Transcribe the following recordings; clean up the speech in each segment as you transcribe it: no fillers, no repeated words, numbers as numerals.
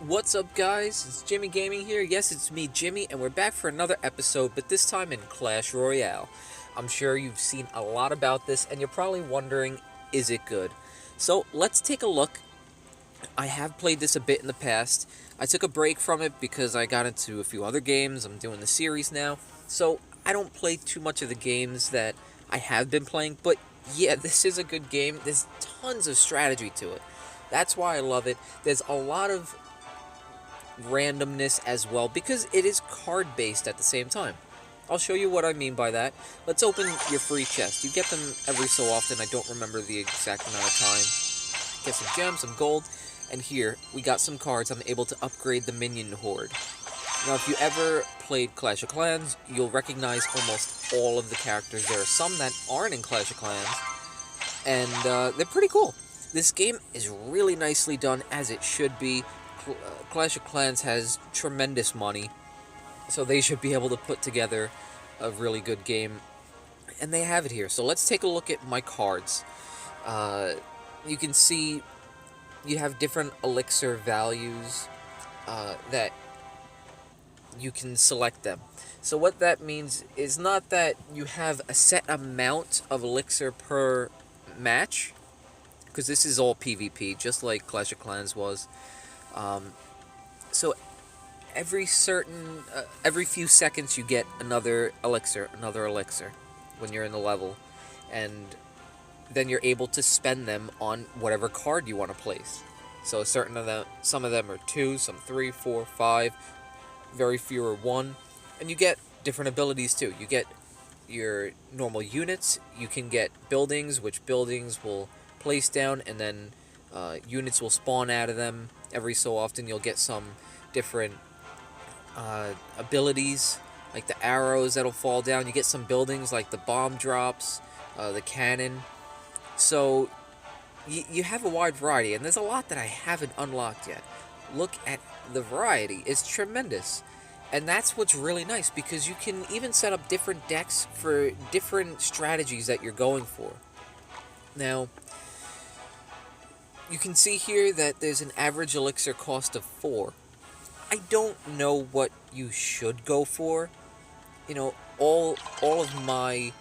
What's up, guys? It's Jimmy Gaming here. Yes, it's me, Jimmy, and we're back for another episode, but this time in Clash Royale. I'm sure you've seen a lot about this, and you're probably wondering, is it good? So, let's take a look. I have played this a bit in the past. I took a break from it because I got into a few other games. I'm doing the series now. So, I don't play too much of the games that I have been playing, but yeah, this is a good game. There's tons of strategy to it. That's why I love it. There's a lot of randomness as well because it is card based at the same time. I'll show you what I mean by that. Let's open your free chest. You get them every so often. I don't remember the exact amount of time. Get some gems, some gold, and here we got some cards. I'm able to upgrade the minion horde. Now, if you ever played Clash of Clans, you'll recognize almost all of the characters. There are some that aren't in Clash of Clans, and they're pretty cool. This game is really nicely done, as it should be. Clash of Clans has tremendous money, so they should be able to put together a really good game, and they have it here. So let's take a look at my cards. You can see you have different elixir values that you can select them. So what that means is not that you have a set amount of elixir per match, because this is all PvP, just like Clash of Clans was. So every few seconds you get another elixir when you're in the level, and then you're able to spend them on whatever card you want to place. So some of them are 2, some 3, 4, 5, very few are 1, and you get different abilities too. You get your normal units, you can get buildings, which buildings will place down, and then units will spawn out of them. Every so often you'll get some different abilities, like the arrows that'll fall down. You get some buildings like the bomb drops, the cannon. So you have a wide variety, and there's a lot that I haven't unlocked yet. Look at the variety. It's tremendous. And that's what's really nice, because you can even set up different decks for different strategies that you're going for. Now, you can see here that there's an average elixir cost of 4. I don't know what you should go for. You know, all of my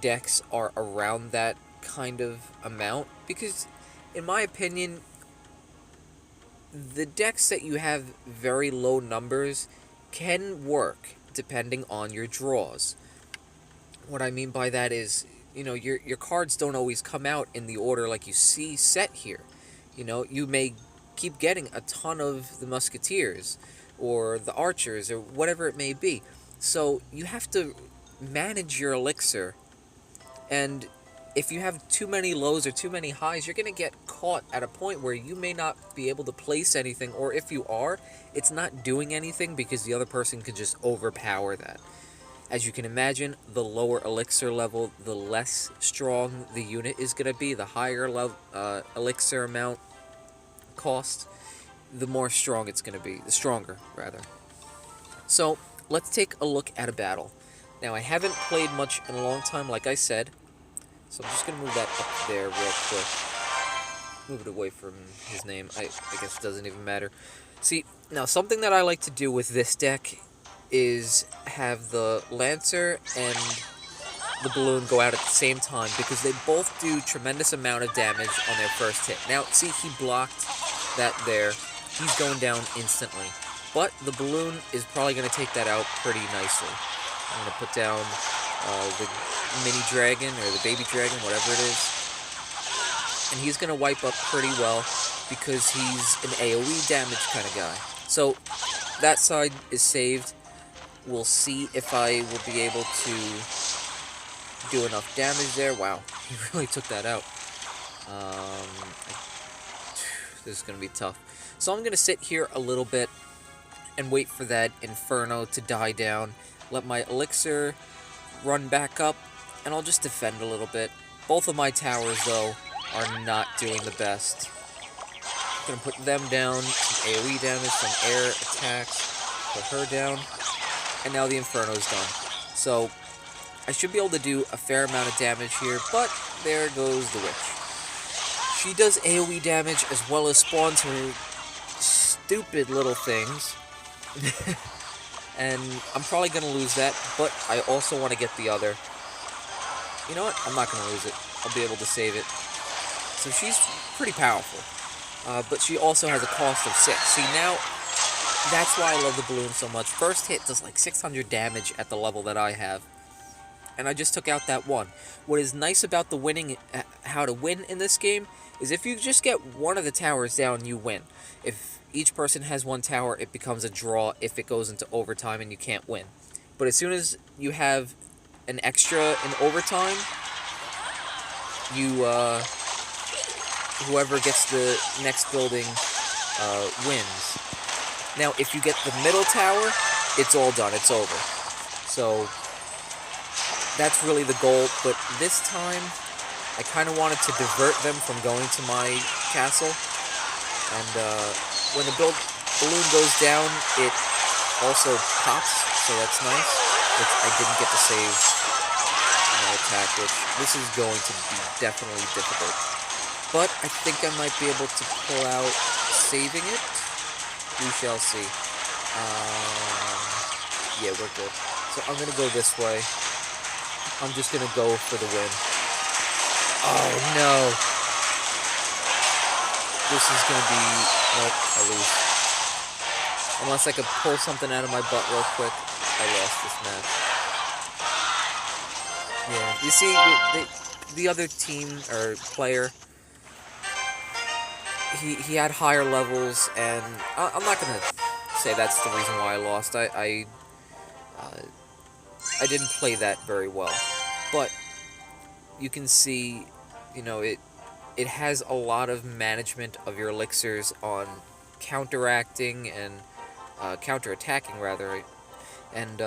decks are around that kind of amount, because in my opinion, the decks that you have very low numbers can work depending on your draws. What I mean by that is, you know, your cards don't always come out in the order like you see set here. You know, you may keep getting a ton of the musketeers or the archers or whatever it may be. So you have to manage your elixir, and if you have too many lows or too many highs, you're going to get caught at a point where you may not be able to place anything, or if you are, it's not doing anything because the other person could just overpower that. As you can imagine, the lower elixir level, the less strong the unit is going to be. The higher elixir amount cost, the more strong it's going to be. The stronger, rather. So, let's take a look at a battle. Now, I haven't played much in a long time, like I said. So I'm just going to move that up there real quick. Move it away from his name. I guess it doesn't even matter. See, now something that I like to do with this deck is have the Lancer and the Balloon go out at the same time, because they both do tremendous amount of damage on their first hit. Now, see, he blocked that there. He's going down instantly. But the Balloon is probably going to take that out pretty nicely. I'm going to put down the mini dragon, or the baby dragon, whatever it is. And he's going to wipe up pretty well, because he's an AoE damage kind of guy. So, that side is saved. We'll see if I will be able to do enough damage there. Wow, he really took that out. This is going to be tough. So I'm going to sit here a little bit and wait for that Inferno to die down. Let my elixir run back up, and I'll just defend a little bit. Both of my towers, though, are not doing the best. I'm going to put them down, some AoE damage, some air attacks, put her down, and now the Inferno's done. So, I should be able to do a fair amount of damage here, but there goes the witch. She does AoE damage as well as spawns her stupid little things. And I'm probably going to lose that, but I also want to get the other. You know what? I'm not going to lose it. I'll be able to save it. So she's pretty powerful. But she also has a cost of 6. See, now, that's why I love the balloon so much. First hit does like 600 damage at the level that I have. And I just took out that one. What is nice about the winning, how to win in this game, is if you just get one of the towers down, you win. If each person has one tower, it becomes a draw if it goes into overtime and you can't win. But as soon as you have an extra in overtime, you, whoever gets the next building, wins. Now, if you get the middle tower, it's all done, it's over. So, that's really the goal, but this time, I kind of wanted to divert them from going to my castle, and when the balloon goes down, it also pops, so that's nice, which I didn't get to save my attack, which this is going to be definitely difficult. But I think I might be able to pull out saving it. We shall see. Yeah, we're good. So I'm going to go this way. I'm just going to go for the win. Oh, no. This is going to be... Nope, I lose. Unless I could pull something out of my butt real quick, I lost this match. Yeah, you see, the other team, or player, he had higher levels, and I'm not going to say that's the reason why I lost. I didn't play that very well. But you can see, you know, it has a lot of management of your elixirs on counteracting and counterattacking, rather, and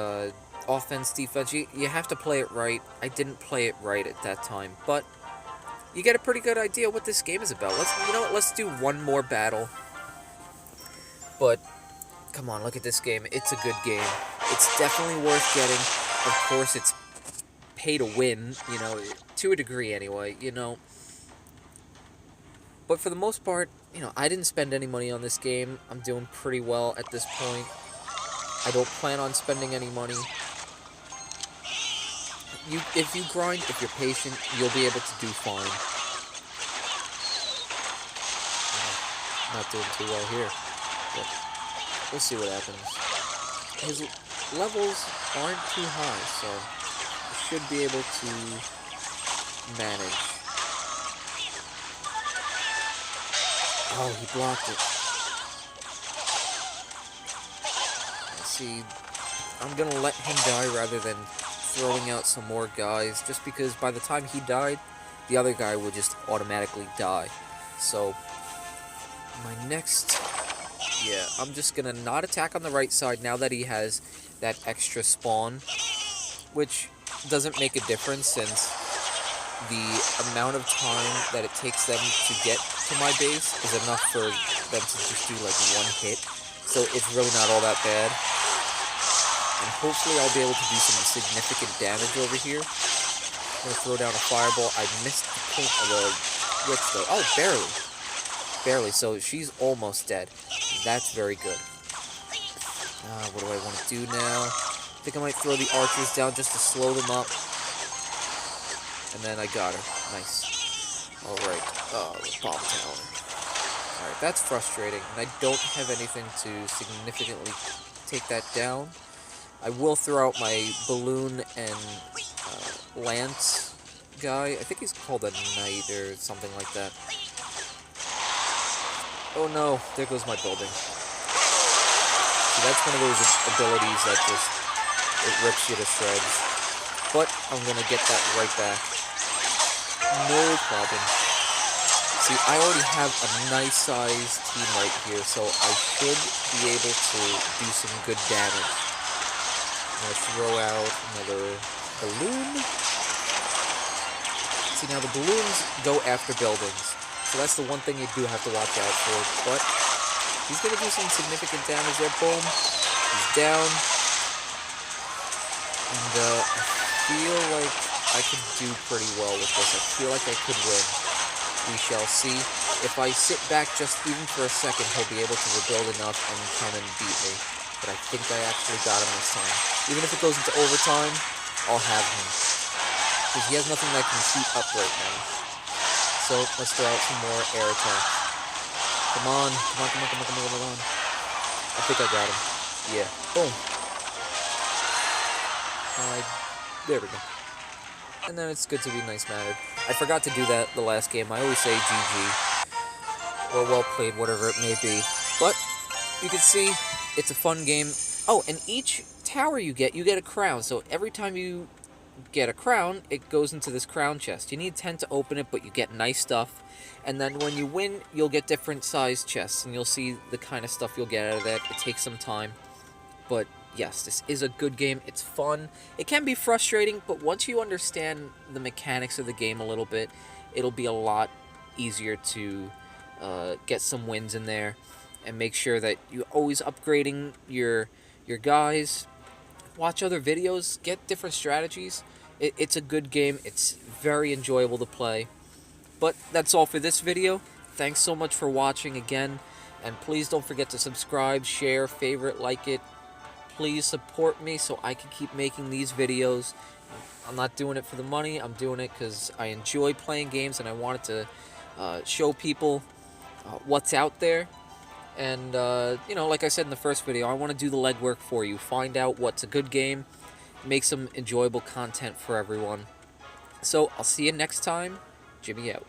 offense, defense. You have to play it right. I didn't play it right at that time, but you get a pretty good idea what this game is about. Let's do one more battle. But come on, look at this game. It's a good game. It's definitely worth getting. Of course, it's pay to win, you know, to a degree anyway, you know. But for the most part, you know, I didn't spend any money on this game. I'm doing pretty well at this point. I don't plan on spending any money. If you grind, if you're patient, you'll be able to do fine. Not doing too well here, but we'll see what happens. His levels aren't too high, so I should be able to manage. Oh, he blocked it. See, I'm gonna let him die rather than throwing out some more guys, just because by the time he died, the other guy would just automatically die. So, my next... Yeah, I'm just gonna not attack on the right side now that he has that extra spawn, which doesn't make a difference since the amount of time that it takes them to get to my base is enough for them to just do like one hit, so it's really not all that bad. And hopefully I'll be able to do some significant damage over here. I'm gonna throw down a fireball. I missed the point of the witch though. Oh, barely. Barely, so she's almost dead. That's very good. What do I want to do now? I think I might throw the archers down just to slow them up. And then I got her. Nice. Alright. Oh, the bomb tower. Alright, that's frustrating. And I don't have anything to significantly take that down. I will throw out my balloon and lance guy. I think he's called a knight or something like that. Oh no, there goes my building. So that's one of those abilities that just, it rips you to shreds. But I'm gonna get that right back. No problem. See, I already have a nice sized team right here, so I should be able to do some good damage. I'm gonna throw out another balloon. See, now the balloons go after buildings. So that's the one thing you do have to watch out for, but he's going to do some significant damage there. Boom. He's down. And I feel like I could do pretty well with this. I feel like I could win. We shall see. if I sit back just even for a second, he'll be able to rebuild enough and come and beat me. But I think I actually got him this time. Even if it goes into overtime, I'll have him. Because he has nothing that can shoot up right now. So let's throw out some more air attacks. Come on. I think I got him. Yeah. Boom. There we go. And then it's good to be nice-mannered. I forgot to do that the last game. I always say GG. Or well played, whatever it may be. But you can see it's a fun game. Oh, and each tower you get a crown. So every time you get a crown, it goes into this crown chest. You need 10 to open it, but you get nice stuff. And then when you win, you'll get different size chests. And you'll see the kind of stuff you'll get out of that. It takes some time. But yes, this is a good game. It's fun. It can be frustrating, but once you understand the mechanics of the game a little bit, it'll be a lot easier to get some wins in there and make sure that you're always upgrading your guys. Watch other videos, get different strategies. It's a good game. It's very enjoyable to play. But that's all for this video. Thanks so much for watching again. And please don't forget to subscribe, share, favorite, like it. Please support me so I can keep making these videos. I'm not doing it for the money. I'm doing it because I enjoy playing games and I wanted to show people what's out there. And, like I said in the first video, I want to do the legwork for you. Find out what's a good game. Make some enjoyable content for everyone. So, I'll see you next time. Jimmy out.